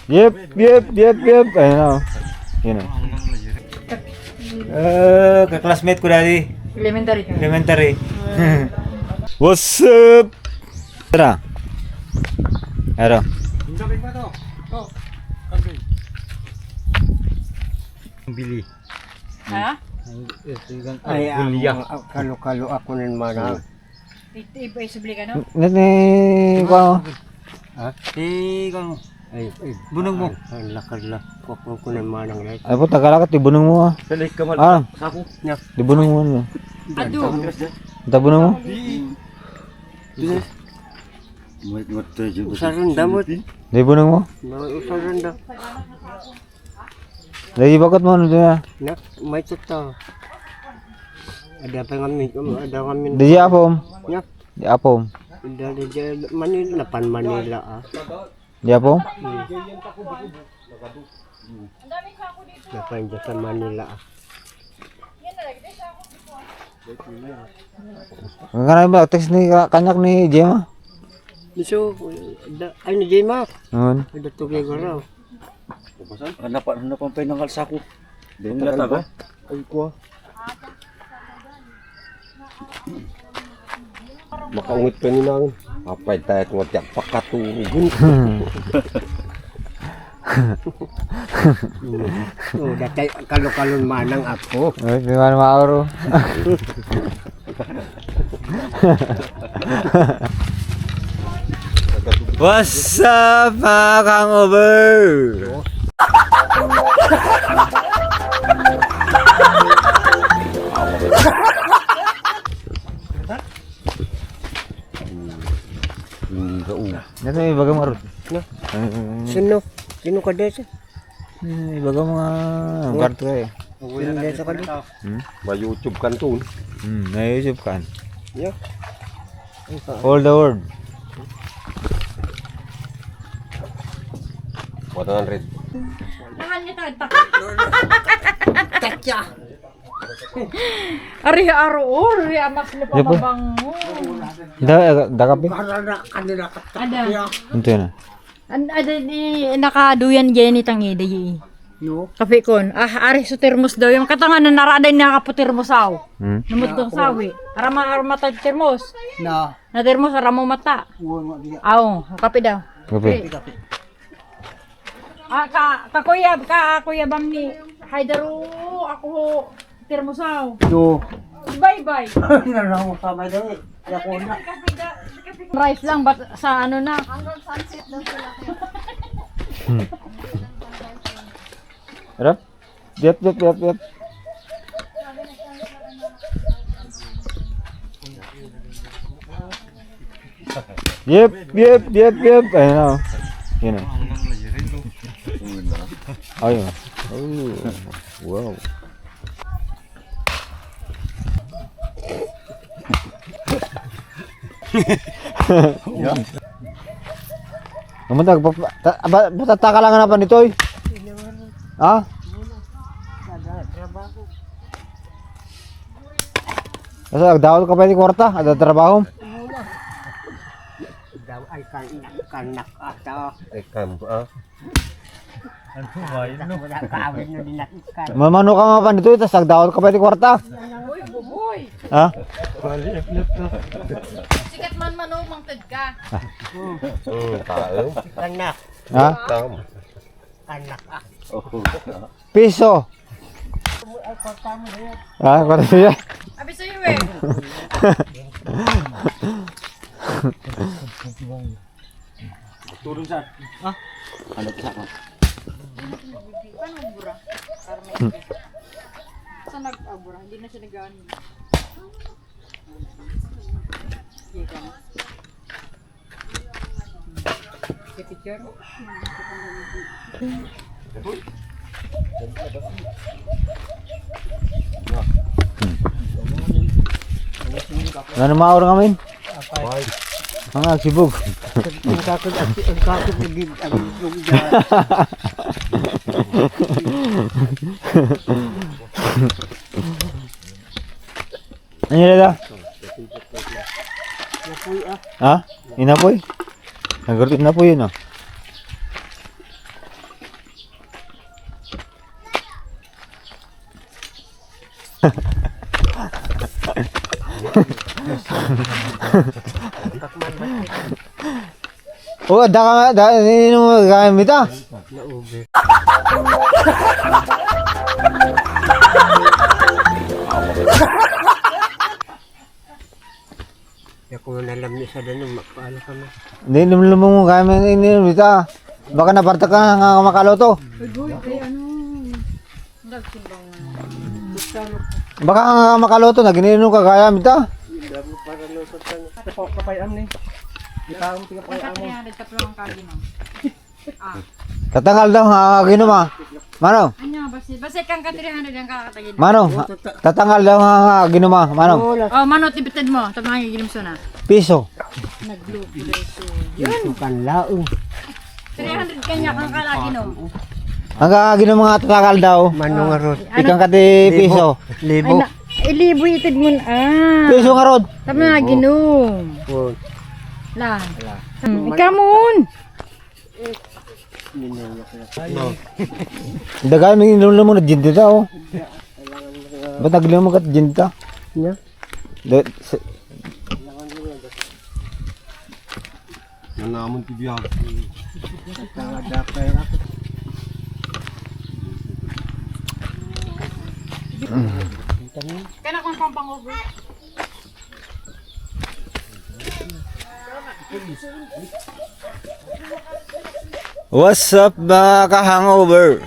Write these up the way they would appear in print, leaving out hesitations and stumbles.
Yep. Ayun o. Yun o. Ka-classmate ko dati. Elementary ka. Elementary. What's up? Tara. Ano? Bili. Ha? Ay, kalo-kalo ako ng mana. Iba isubli ka, no? Nani ko. Ha? Kung Ay, bunong mo. ang lakad-lak. Kukunin ko ng manang na. Ay po tagalakat ibunong mo ah. Salik ka mal. Ah, Sako. di bunong mo ano. Ado. Ta bunong mo. Usaran damot. Di bunong mo. Usaran da. Lagi bakit mo ano diya? Nak, may tata. Ada pa kami, ada kami. Di apom. Nak, Di apom. ada di Manila, napan Manila ah. Di apom. Napan dyan sa Manila ah. Ang kanay ba text ni kanyak ni Jema? So, ay ni Jema. Ngon. Ada tugay ko raw. Hanapan pa ng kalsako. Doon lata ba? Ay ko. Makaungit ka ni nang. Apay tayo kung tiyak pakatugun. Oh, datay kalo-kalon manang ako. Ay, di man mauro. What's up mga hangover? Nasa ibaga mga ron? No? Sino? Sino ka desa? Ibaga mga karto eh. Sino desa ka desa? Ba YouTube kan to. Na-YouTube kan. Yeah. All the world. 100. Nahan niya tayo. Katya. Ari aro ari amas na Di po? pamabango. Da kape? Ada. Ito na. Ada ni nakaduyan Jenny tangida yi. No? Kape kon. Ari su termos daw yung katangan na narada ni nakaputermosaw. Namut dong sawi. Arama mata termos. Na. Na termos aramo mata. Aw, kape daw. Kape. Kuya bang ni Haidaro ako termosaw. No. Bye-bye. Naraw ka ba daw? Ako na. Rice lang but sa ano na. Harap? Diap. Yep. Ayun o. Yun o. Ayun. Oh, wow. Naman batataka lang na pa nito eh. Ha? Kasi nagdawal ka pa yung kwarta, ada trabaho. Daw ay kanak ata. Ay kam ah. Wala kawin no dinakikan. Mamano ka nga pa nito, tapos nagdawal ka pa yung kwarta. Uy, buboy. Ha? Sikat man mang ka. Tao. Kanak. Ha? Tam. Kanak ah. Piso. Ha? Kwarta siya? Abi sa'yo eh. Turun sa. Ha? Ano sa ka? Paano bura? Saan nag-abura? Hindi na siya nag-ano. Sige ka na. Picture? Ano maurang amin? Mga sibog. Ang kakot naging ang Ano yun ito? Ha? Inapoy? Nagurtip na po yun oh. Oh, ini mo gamit ah. Naube. Ya kung nalam niya sa danon, magpaala ka na. Hindi naman mo gamit ini kita. Baka naparta ka nga makaloto. Baka nga makaloto na ginino ka kaya mita. Kapayaan ni. Kita ang tingapayaan mo. Tatangal daw nga ginuma. Mano? Ano, basi kang ka 300 ang kakatagin. Mano? Tatangal daw nga ginuma. Mano? Oh, mano, tibitid mo. Tapos gilim so na. Piso. Ito kan laong. 300 kanya kang kalagi no. Ang ginuma nga tatangal daw. Manong arot. Ikang kati piso. Libo. Ilibo itid mo ah. Piso nga rod. Tapos na ginom. Oh. La. Ikamon. Dagay may inulo mo na jinta daw. Ba't nagli mo kat jinta? Nya. Nanamon ti biya. Dapat ako. Kana kung pampangover. What's up mga ka-hangover?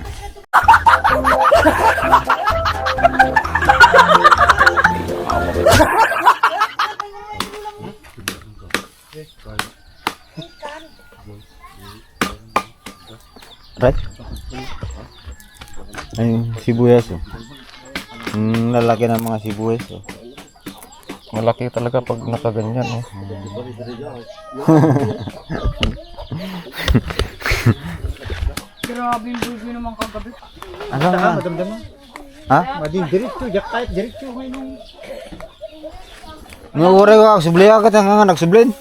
Right? Ay, sibuyas oh. Lalaki ng mga sibuyas oh. Malaki talaga pag nakaganyan eh. Grabe yung bubi naman kagabi. Ano nga? Ha? Mading diretso, kahit diretso ngayon. Ngure ko ako subli ka nga nagsublin.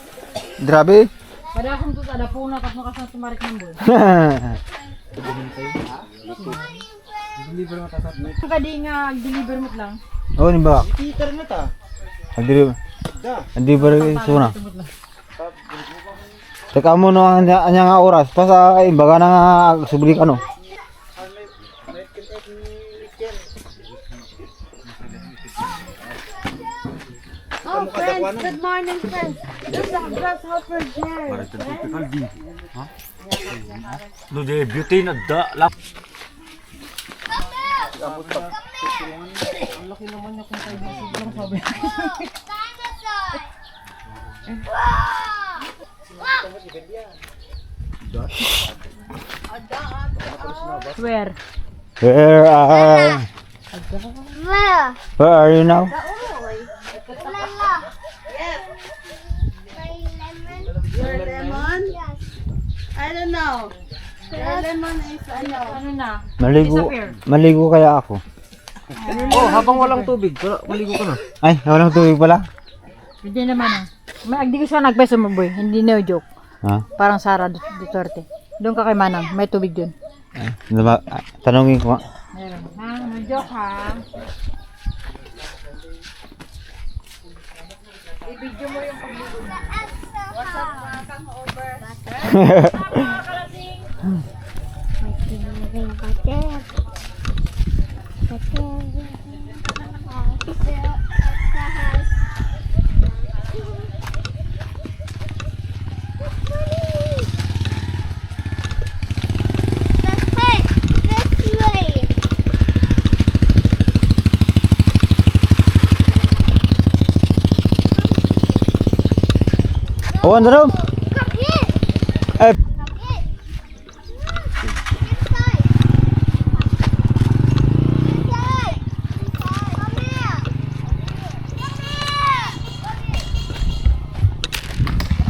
Grabe. Pada akong to ada puna kat makasang tumarik ng boy. Kadi nga deliver mo lang. Oh, ni ba? Peter na ta. Hindi ba rin suna? Teka mo no ang nga oras. Pasa imbaga na nga subli ka no. Oh, friends, good morning, friends. This is a grasshopper Jerry. No de beauty na da lap. Where? Where are you now? Your lemon? I don't know. Your lemon is Ano na? Maligo kaya ako. Oh, habang walang tubig, maligo ka na. Ay, walang tubig pala. Hindi naman ah. May agdi ko siya nagbeso mo boy. Hindi na joke. Ha? Parang Sara Duterte. Doon ka kay Manang. May tubig doon. Tanungin ko nga. Meron. Ha? No joke ha? I-video mo yung pagligo mo. What's up mga kang-over? Oh, ano daw? Eh,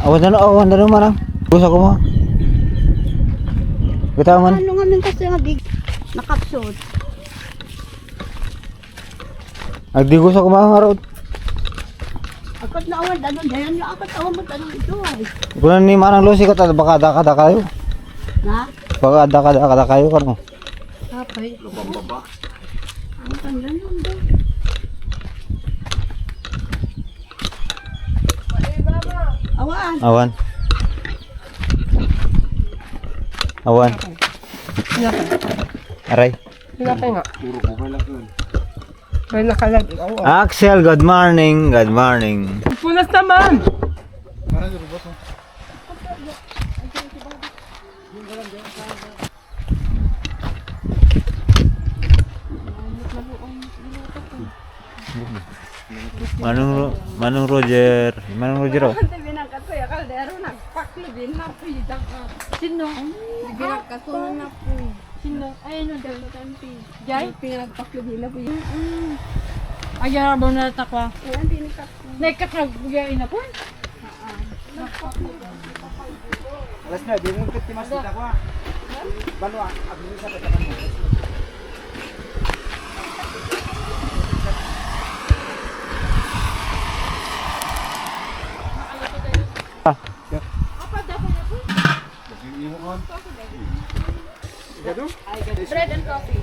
awan na naman ah. Gusto ko mo. Kita man. Ano nga min kasi nga big nakapsod. Agdi gusto ko mga road. Akot na awan danon dayon yo akot awan mo danon ito ay. Kunan ni manang losi ko ta baka ada kayo. Na? Baka ada kayo kano. Kapay. Baba. Ang tandan daw. Awan. Awan. Awan. Aray. Pinapay nga. May nakalag. Axel, good morning. Good morning. Punas naman! Manong Roger. Manong Roger oh. Binangkat ko ya kaldero nagpaklubin na po yung Sino? binangkat ko na po. Sino? Ay, ano daw? Tampi. Jay? Pinagpaklubin na po yung. Ay, yara ba na takwa? Ayan, tinikat ko. Naikakagyain na po. Alas na, di mo timas kita ko. Balo ah, abili sa patakan mo. Bread and coffee.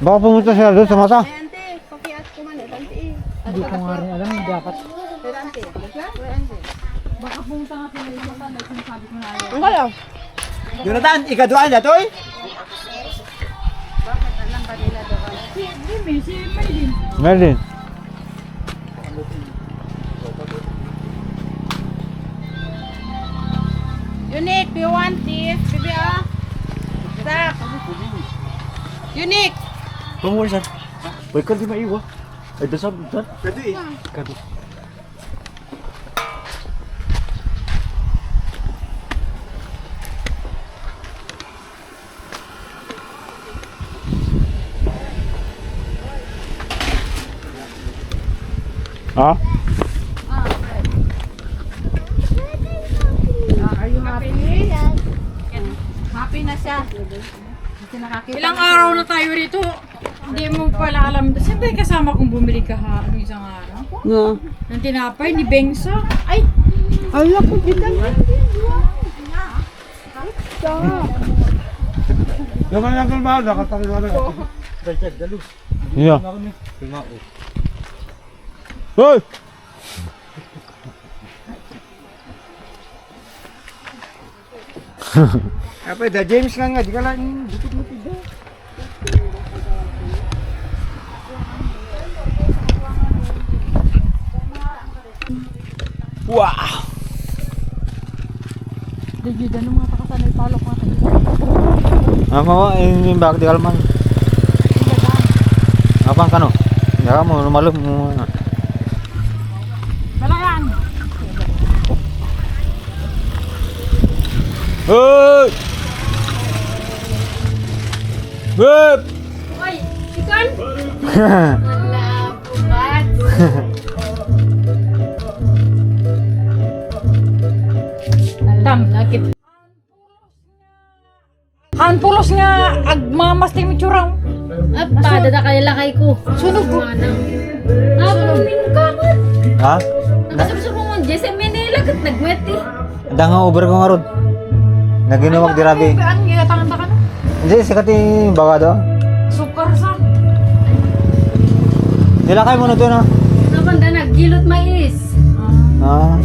Baka pumunta sila doon sa mata. Ayan, te. Coffee at kuman eh. Tanti eh. Hindi ko nga rin alam, dapat. Tanti. Ayan, te. Baka pumunta nga sila yung mata, may sinasabi ko na ayaw. Ang galaw. Jonathan, ikaduan na to eh. Si Maylin. Merlin. Unique, do you want this? Bibi ah. Stop. Unique. Kamu wala saan? Wait ka di maiwa. Ay, dasab, dan. Kadu eh. Ha? Are you happy? Happy na siya. Kasi nakakita. Ilang araw na tayo rito. Hindi mo pala alam. Siyempre kasama kong bumili ka ha, ano isang araw. No. Ng tinapay ni Bengsa. Ay! Ala ko kita. Naman lang kalma, nakatakin na. Yeah. Hoy! Apa dah James kan di kalan dikit mo tiga. Wow! Dagyo na mga takasanay palok mga tayo. Mama, ini bak di kalman. Apang kano? Ya kamu malu mo. Balayan! Hoy! Beb! Oy, chicken. Wala bubat. Tam, nakit. Hanpulos nga, agmamasting mo tsurang. Apa, dada kay lakay ko. Sunog ko. Min ka mo. Ha? Nakasubsub mo Jesse Manila kat nagweti. Danga over ko nga rod. Naginawag di rabi. Ang tangan ka na. Hindi, sikat yung bawa do. Sukar sa. Nilakay mo na doon ha. Naman da naggilot mais. Ah.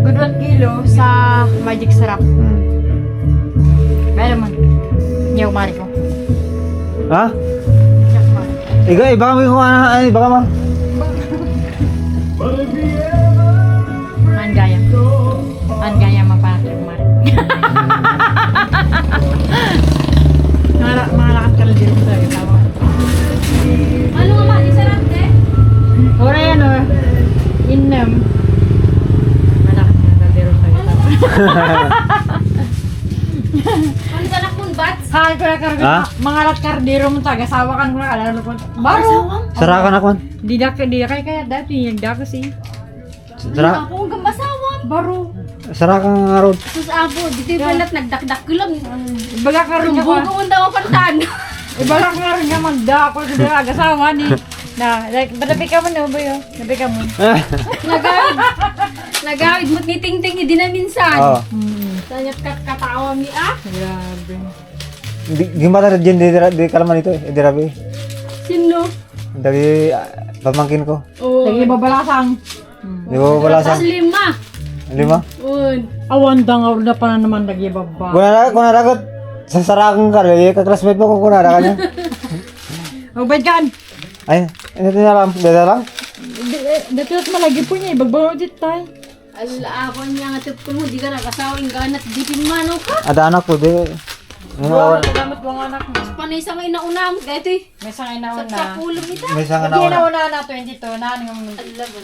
Good 1 kilo sa Magic Sarap. Kaya naman. Niyaw mari ko. Ha? Niyaw mari. Ikaw, baka may kuha na, ay, baka ma. An gaya. An gaya mapatri ko mari. Mga lakat ka lang dito sa tawa. Ano nga ma, isarap de? Ora yan o. Inam. Malakat ka lang dito sa tawa. Ano sa nakun bats? Saan ko na karga, Ha? mga kardero mo taga, sawakan ko na kalala ko. Baro! Sarakan ako. Di na kay kaya dati yung dako si. Sara, Ako ang gambasawan. Baro! sarakan nga rod. Sus apo, dito palat nagdakdak ko lang. Ibaga ka rin Rumbugo ako. ko daw pantan. Ibaga ka rin nga magdako sa dira agasawa ni. Na, like, badapi ka mo na ba yun? Nabi ka mo. Nagawid. Nagawid mo't ni Tingting hindi na minsan. Oo. Sanyat katawa mi ah. Grabe. Di ba tayo dyan di kalaman ito eh, di rabi. Sino? Dari pamangkin ko. Oh. Sige, babalasang. Di ba wala sa... Tapos lima. Lima? Awan dangaw na pa na naman nagyababa. Kung naragot, sasarakang ka rin. Kaklasmate mo kung kunara ka niya. Magbait kan. Ay, ito na lang. Dito lang? Dito malagi po niya. Ibagbaro dit tayo. Ala, ako niya nga tip ko mo, di ka nakasawing ganat, di pinmano ka. Ada anak ko, di. Salamat mga anak mo. Panay sa ngayon nauna mo, dito eh. May sangay na Sa una. pulong nito. May isang Hindi anak na una na 22 na.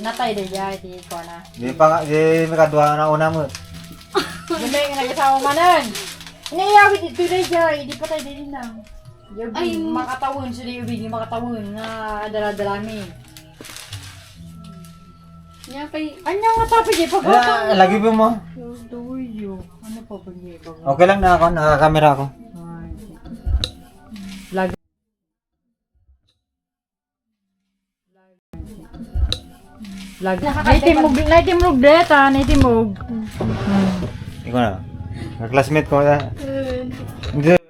Natay din ya. Hindi ko na. Di pa nga, di may kaduha na una mo. Hindi nga nag-asawa manan. Inayawit dito na siya. Hindi pa tayo din na. Ay, Makatawin siya di ubig. Makatawin na dala-dalami. niya kay... Anya nga tapos eh. Ah, lagi pa mo. Duyo. Ano pa ba niya? Okay lang na ako, nakakamera ako. Lagi. Lagi. Naitimog deta. Naitimog. Ikaw na. Classmate ko. Hindi.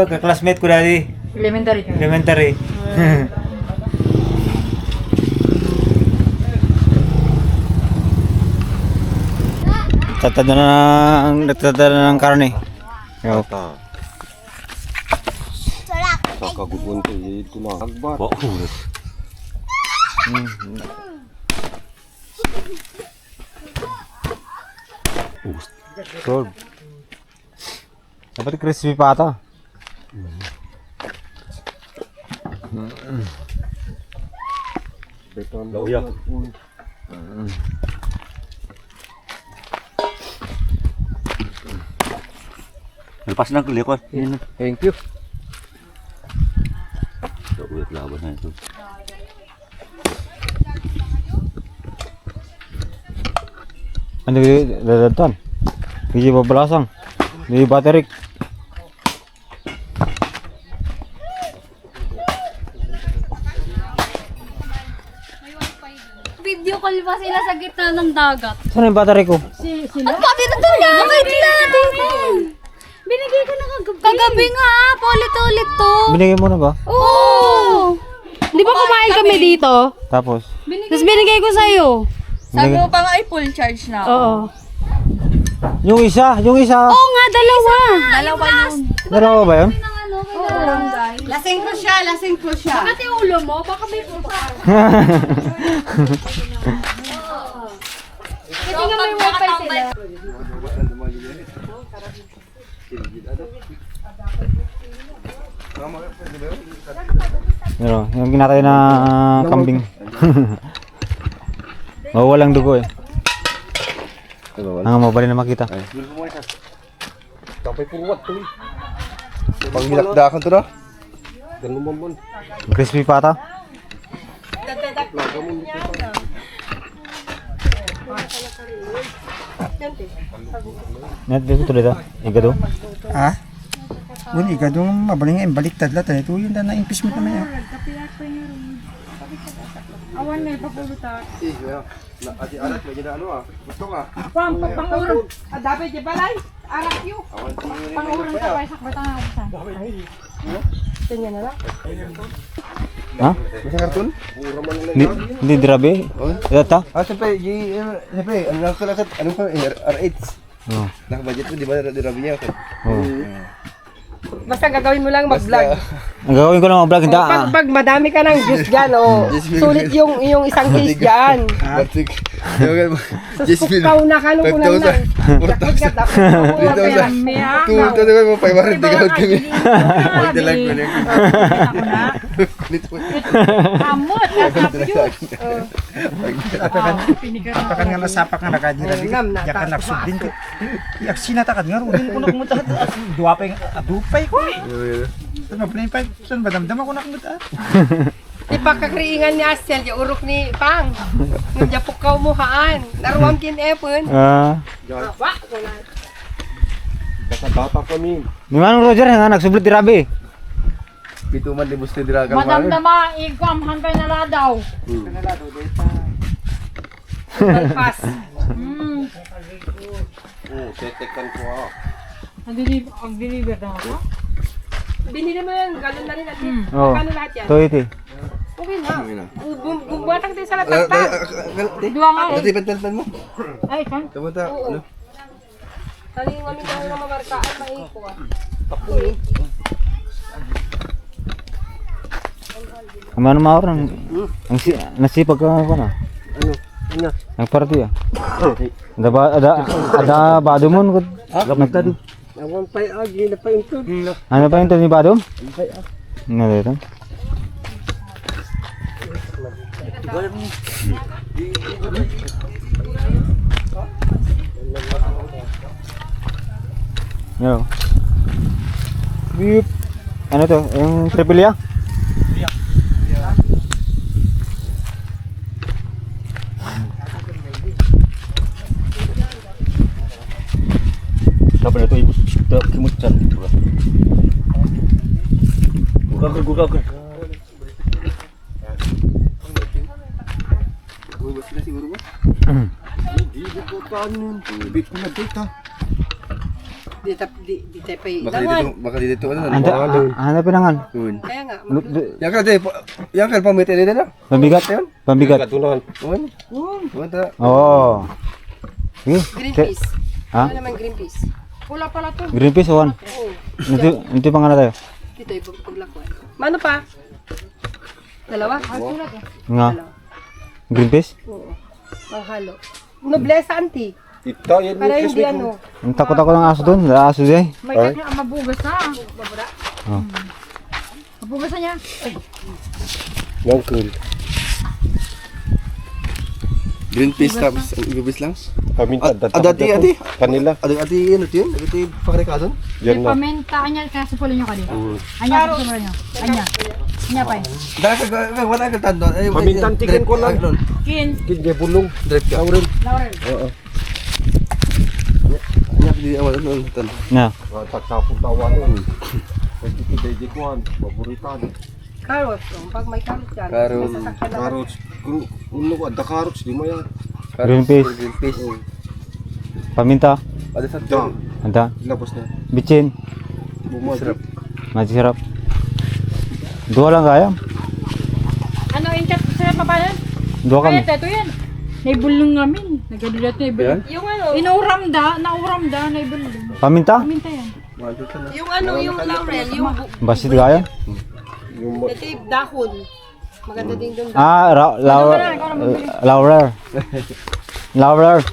Ka-classmate ko dati. Elementary ka. Elementary. Nagtatada na ng karne. Yo. Sa kagugun ko, ito na. Agbat. Solve. Dapat crispy pa ata. Lauyak. Lepas na kulit ko. Thank you. Ulit laban na ito. Ano yung dadatan? Hindi pa balasang. Hindi baterik. Video call pa sila sa gitna ng dagat. Saan yung baterik ko? At papi na to na! Wait lang! Binigay ko na kagabi. Kagabi nga, paulit-ulit to. Binigay mo na ba? Oo! Di ba kumain kami dito? Tapos? Tapos binigay ko sa'yo. Sabi mo pa nga ay full charge na. Oo. Yung isa. Oo nga, dalawa. Dalawa yun. Dalawa ba yun? Lasing ko siya. Bakit yung ulo mo? Baka may pupa. Kasi nga may wifi sila. Pero, yung ginatay na kambing. Walang dugo eh. Ang mabali na makita. Tapay puruwat to eh. Pag minakdakan to na. Ganun mambon. Crispy pa ata. Net dito tuloy ta. Igado. Ha? Uni ka dong mabaling nga baliktad lahat eh. Ito yun na na-impis mo naman yan. Awan na ipapuluta. Ati arat mo dyan ano ah. Gusto nga. Pang-urong. Dapat di balay. Arak yu. Pang-urong ka pa sa kweta nga sa. Ha? Masa karton? Hindi dirabe. Ito. Ah, siyempre, ano lang ko lakad, ano pa, R8. Oh. Nakabudget mo, di ba, dirabi niya? Oh. Basta gagawin mo lang mag-vlog. Ang gagawin ko lang ang vlog, hindi Pag madami ka ng views dyan, sulit yung isang case dyan. Just feel. Ikaw na kanong ko lang na. 3,000. 2,000 mo, 500 di ka kami. Magdalag ko lang. Amot. Takan nga nasapak nga nakadira di. Yakan nagsubdin ko. Yak sinatakad nga rin ko nakumunta. Dupay ko eh. Ito na play pa. Saan ba damdam ako nakumunta? Ipakakriingan ni Asel, yung urok ni Pang. Nung japukaw mo haan. Naruam kin epon. Bata kami. Di manong Roger, nga nagsublit dirabe. Pituman di busto diragang Madamdama, igam hanggang nala daw. Palpas. Tetekan ko ah. Ang deliver na ako? Binili mo yan, galon na rin natin. Oo. Kano lahat yan? 280. Okay na. Bumbuatang din sa latagtag. Dua nga eh. Pan mo. Ay, kan? Kamunta. Oo. Taling kami na mamarkaan, maiko ah. Ano maor ang nasipag ka na. Ano? Ang party ah. Ada badumon ko. Nagtadi. Awang pay agi na pa ito. Ano pa yung ni badum? Ano dito? Yo. Beep. Ano to? Yung triple ya? Dapat na ito ibus. Kimut dyan. Gugagol. Ubus na siguro ba? Hindi ko kanin. Bit ko na dito. Di tayo pa ilangan. Baka dito ano Anda, ano pinangan? Yun. Kaya nga, Yang kan pamit ini dah. Pambigat? Pambigat. Tunahan. Yun. Wala. Oh. Sige. Greenpeace. Ha? Ano naman Greenpeace? Pula pala to. Greenpeace one. Oo. Ito pang ano tayo? Dito yung paglakwan. Mano pa? Dalawa? Nga. Greenpeace? Oo. Panghalo. Noblesa auntie. Ito yan. Para hindi ano. Ang takot ako ng aso doon. Wala aso dyan. May kanya mabugas na. Babura. Oh. Mabugas na niya. Ngangkul. Greenpeace tapos gubis lang. Paminta. Adi. Kanila. Adi ano yun? Adi pakarikadon. May paminta kanya kasi pula niyo kadi. Anya kasi pula niyo. Anya pa. Dahil wala ka tando. Pamintan tikin ko lang. Kin. Kidya bulong. Drive ka. Laurel. Laurel. Ano di awal ano tan. Na. Tagsapong tawa nun. Pagkikidaydi ko, paboritan. Carrots. Pag may carrots yan. Carrots. Sasakyan na. Carrots. Kung ada carrots, di mo yan. Greenpeace. Greenpeace. Paminta. Ada sa Diyan. Anda. Labas na. Bitchin. Bumadrop. Masih sarap. Dua lang kaya. Ano yung chat sa papayan? Dua Kaya kami. ito yan. Naibulong namin. Nagadilat na ibulong. Yung ano, Nauram da, naibulong. Paminta? Paminta yan. yung ano, yung laurel, yung Basit kaya? ito yung dahon. Maganda din doon. Ah, Laurel. Laurel.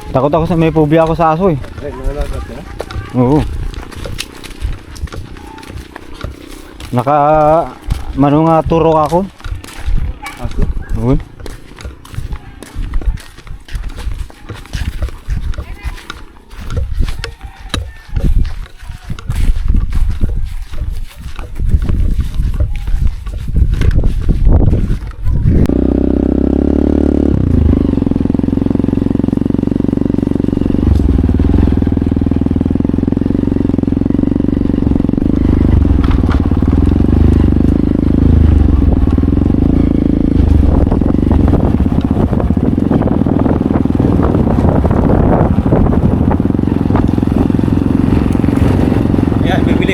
Takot ako sa may phobia ako sa aso eh. Oo. Nga turok ako. Aso. Oo.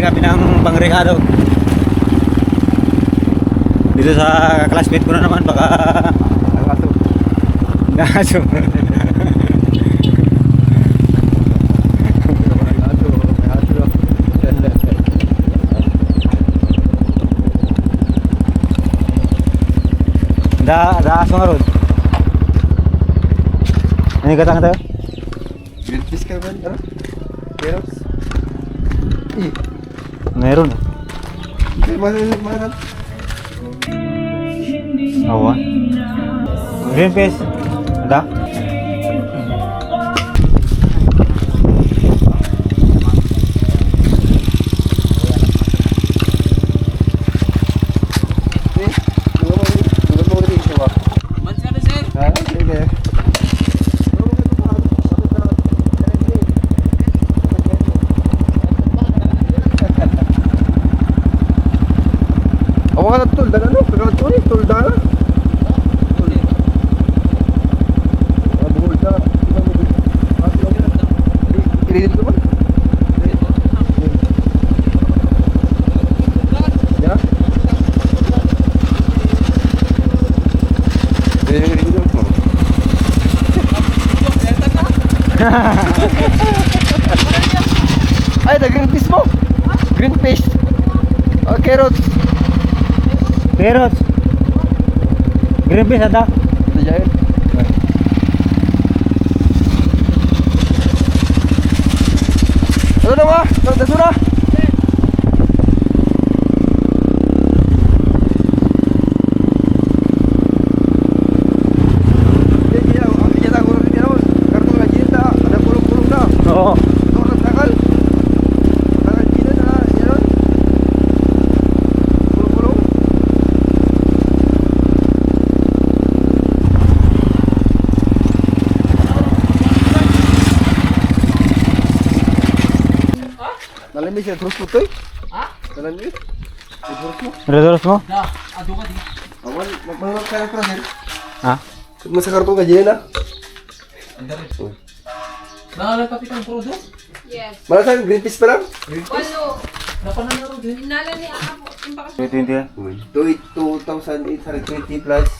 Kami ng pangregalo dito sa classmate ko na naman baka aso da aso nga ron ano yung katang tayo? Greenpeace ka man. Carrots. Meron Mana? awa Greenpeace ada credit ko ba? Ya? Credit ko ba? Ay, the green fish mo? Green fish. Oh, carrots. Carrots. Green peas ada. Diyan. Ano na ba? Daso na. Oo. Nalamig siya, terus mo to eh. Ha? Nalamig? Terus mo? Results mo? Awan, magmanap ka na ko rin. Ha? Masa karton ka dyan na? Yes. Malasan, green peas pa lang? Walo. Inala ni ako. 20 yan. 2,820 plus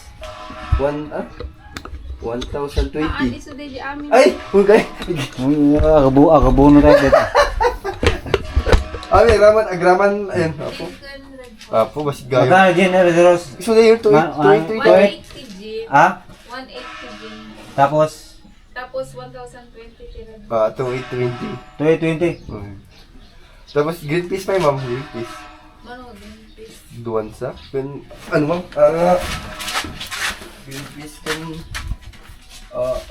1,020. Alis na di amin. Ay! Okay. Agabuno tayo dito. Ay, agraman, ayun. Apo, mas gayo. Magkano din na results? So, there, 2,820. 180 G. Ha? 180 G. Tapos, Tapos 1,020 tira. 2,820. 20. Tapos, green peas pa yun, ma'am. Green peas. Ano din please. Duwan sa. Ano, ma'am? Green peas kan.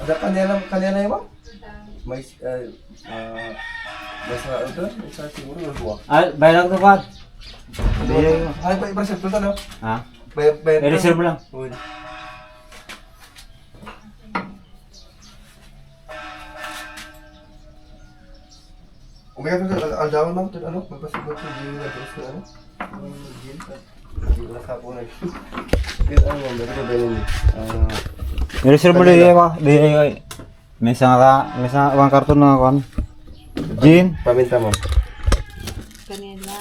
Ada kanila yun, ma'am? May, basta ano to? Isa siguro yung buwa. Bayar lang ito pa. Ay, ba iba sa tuta, no? Ha? Bayar. I-reserve mo lang. Uy. Umiyak ka sa aldawan, ma'am. Ano? Magpasibot sa gym na terus na ano? Gym. Gym na sa po na. Kaya ano, ma'am? Dito ba yun? I-reserve mo din ako. May isang karton na ako. Gin. Paminta, ma'am. Kanila.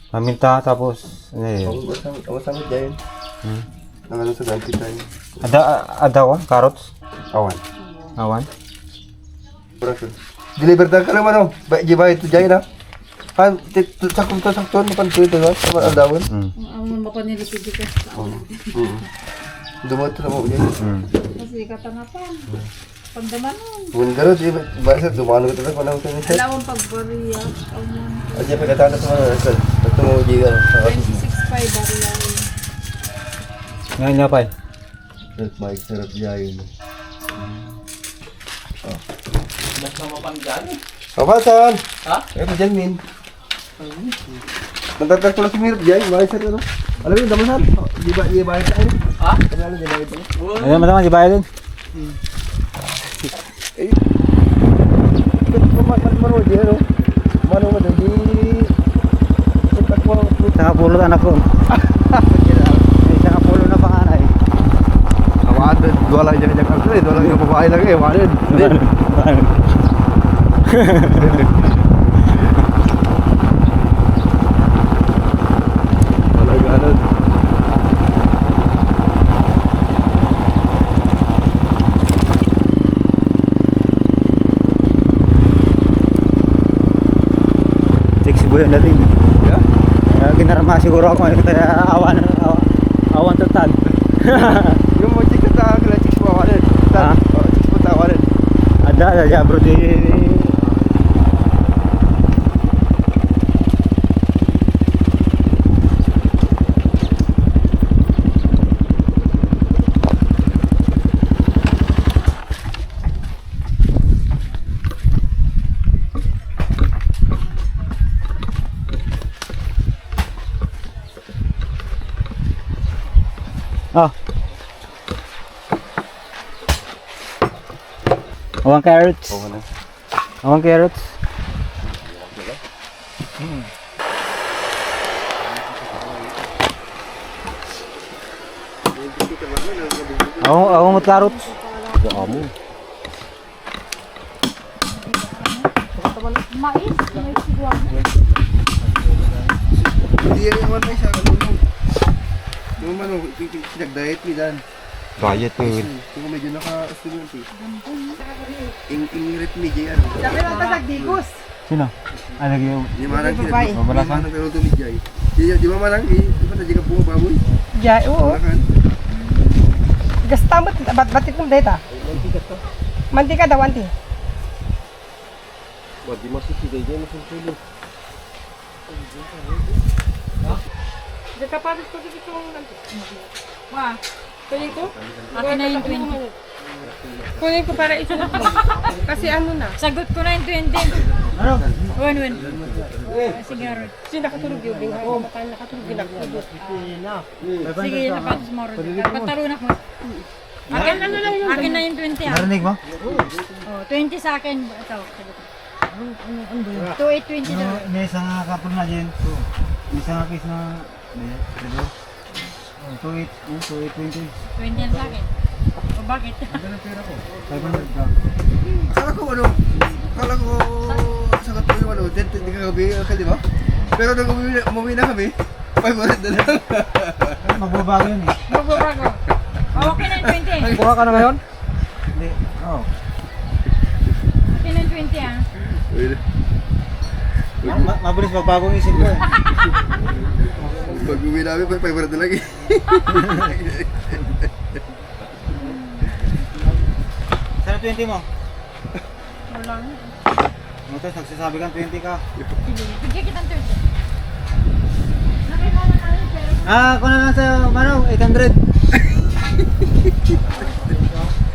Paminta tapos ano yun? Ako samot dyan. Nangano sa ganti tayo. Adawan, carrots, Awan. awan. Braso. Deliver ka naman, oh. Ba ito dyan, ha? Han, sakto mo pan ito, ha? Sa aldawan. Ang mga nilipid ka. Dumot na mo dyan. Kasi katangapan. Pagdamanon. Bundaro, di ba? Basta dumano ka talaga panahon sa nisa. Alawang pagbariya. Aja pagkatapos sa mga nasa. Ito mo dyan. 26.5 bariya. Ngayon nga pa eh. Sarap dyan. Kapasan! Ha? Eh, dyan, min. Nagtatag ko lang si Mirab dyan. Bakit sir, ano? Alam mo yung damasan? Di ba bayad tayo? Ha? Kailangan di bayad tayo. Ayun, madama, di bayad din. Eh, mano di ano? Mano mo di Saka pulot anak ko. Saka pulo na panganay. Awaan din, dua lang dyan ako eh, dua lang yung babae lang eh, awaan din. Wala ganun. Buyan natin. Yeah? Kaya ginarama siguro ako kaya awan total. Yung mo chicks ta kala chicks mo awaan din. Ha? Chicks mo ta awaan din. Ada bro di Oh. Awang carrots. Awang carrots. Ako matkarot. Mais. Mais siguro. Hindi yan yung may siya, kalulong. Yung ano, pinag-diet ni Dan. Diet ko yun. Kung medyo naka-estudyante. Ingrit ni Jay, ano? Sabi lang tasag digos. Sino? Ah, lagi yung... Di marang babae. Mabalakan? Di marang pero ni Jay. Di ba marang? Di ba na ka bunga baboy? Ya, oo. Mabalakan. Gastamot, batit ng data. Mantika daw, anti. Wag di masuk si Jay masuk sulo. Nagkapalit ko dito ng nanti. Wah, Kunin ko? akin na yung 20. Kunin ko para isuot mo. Kasi ano na. Sagot ko na yung 20. Ano? Win. Sigaro. Kasi nakatulog yung bingay. Oo, baka nakatulog yung nakatulog. Sige, napatos mo rin. Patarunak mo. Akin na yung 20 ah. Narinig mo? Oh, 20 sa akin. Ito. 2820 daw. May isang kapon na dyan. May isang case na... Diba? 2820. 20 yan sa akin. O bakit? 500 ka. Kala ko ano? Kala ko sagot ko yung ano, 10 kagabi, okay, di ba? Pero nung umuwi na kami, 500 na lang. Magbabago yun eh. Magbabago. Oh, okay na yung 20. Kuha ka na ngayon? Hindi. Oo. Okay na yung 20 ah. Mabilis magbago yung isip ko eh. Pag uwi namin, 500 na lang eh. Saan 20 mo? Wala nga. Mutas, nagsasabi kang 20 ka. Bigyan kitang 20. Nakita na namin pero... Ah, ako na lang sa'yo, Mano, 800.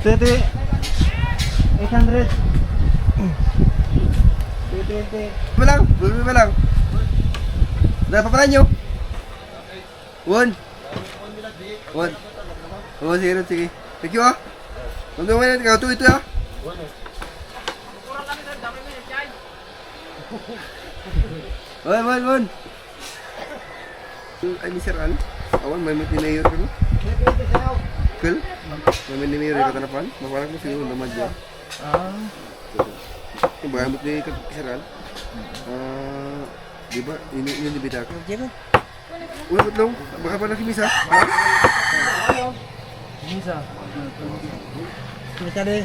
20. 800. 20. Bumi ba lang? Napapalan nyo? 1. 1. Oo, sige, sige. Thank you ah. Nandun mo na, ikaw ito ah. Wan. Ay, Mr. Al. Awan, may ni Mayor ka no? Kul? May ni Mayor ka tanapan? Maparak mo siya naman dyan. Yung bagamit ni Mr. Al. Di ba? Yun yung bida ka. Uy, ba't lang? Baka pa nakimisa? Misa. Kita deh.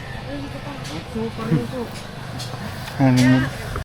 Super.